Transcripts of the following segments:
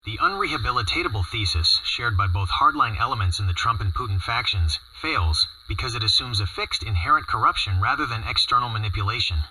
The unrehabilitatable thesis, shared by both hardline elements in the Trump and Putin factions, fails because it assumes a fixed inherent corruption rather than external manipulation.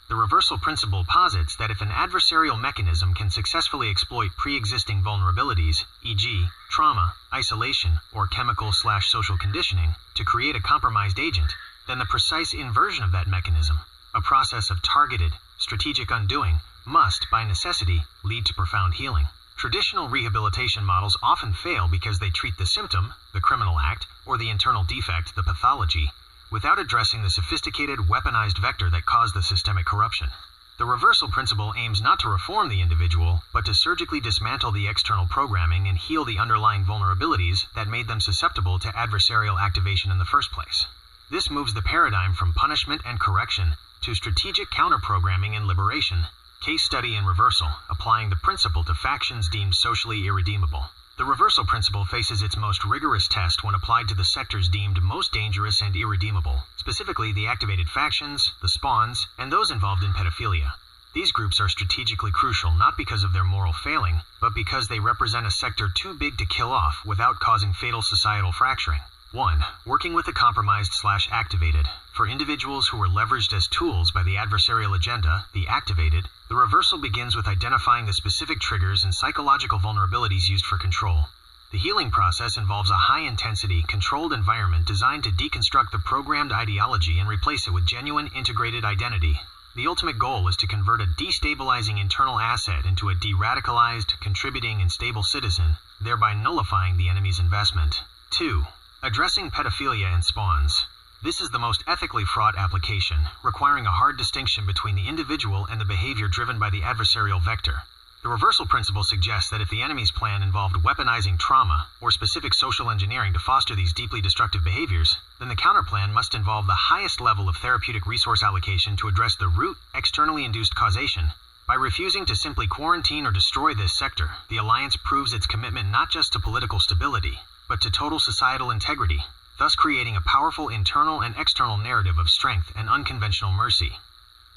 The reversal principle posits that if an adversarial mechanism can successfully exploit pre-existing vulnerabilities, e.g., trauma, isolation, or chemical/social conditioning, to create a compromised agent, then the precise inversion of that mechanism, a process of targeted, strategic undoing, must, by necessity, lead to profound healing. Traditional rehabilitation models often fail because they treat the symptom, the criminal act, or the internal defect, the pathology, without addressing the sophisticated, weaponized vector that caused the systemic corruption. The reversal principle aims not to reform the individual, but to surgically dismantle the external programming and heal the underlying vulnerabilities that made them susceptible to adversarial activation in the first place. This moves the paradigm from punishment and correction to strategic counter-programming and liberation. Case study in reversal, applying the principle to factions deemed socially irredeemable. The reversal principle faces its most rigorous test when applied to the sectors deemed most dangerous and irredeemable, specifically the activated factions, the spawns, and those involved in pedophilia. These groups are strategically crucial not because of their moral failing, but because they represent a sector too big to kill off without causing fatal societal fracturing. 1. Working with the compromised/activated. For individuals who were leveraged as tools by the adversarial agenda, the activated, the reversal begins with identifying the specific triggers and psychological vulnerabilities used for control. The healing process involves a high-intensity, controlled environment designed to deconstruct the programmed ideology and replace it with genuine, integrated identity. The ultimate goal is to convert a destabilizing internal asset into a de-radicalized, contributing, and stable citizen, thereby nullifying the enemy's investment. 2. Addressing pedophilia and spawns. This is the most ethically fraught application, requiring a hard distinction between the individual and the behavior driven by the adversarial vector. The reversal principle suggests that if the enemy's plan involved weaponizing trauma or specific social engineering to foster these deeply destructive behaviors, then the counterplan must involve the highest level of therapeutic resource allocation to address the root, externally induced causation. By refusing to simply quarantine or destroy this sector, the alliance proves its commitment not just to political stability, but to total societal integrity, thus creating a powerful internal and external narrative of strength and unconventional mercy.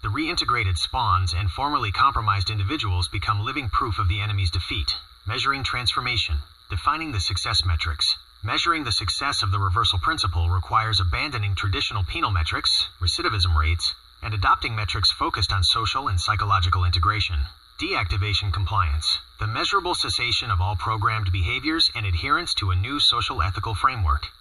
The reintegrated spawns and formerly compromised individuals become living proof of the enemy's defeat, measuring transformation, defining the success metrics. Measuring the success of the reversal principle requires abandoning traditional penal metrics, recidivism rates, and adopting metrics focused on social and psychological integration. Deactivation compliance, the measurable cessation of all programmed behaviors and adherence to a new social ethical framework.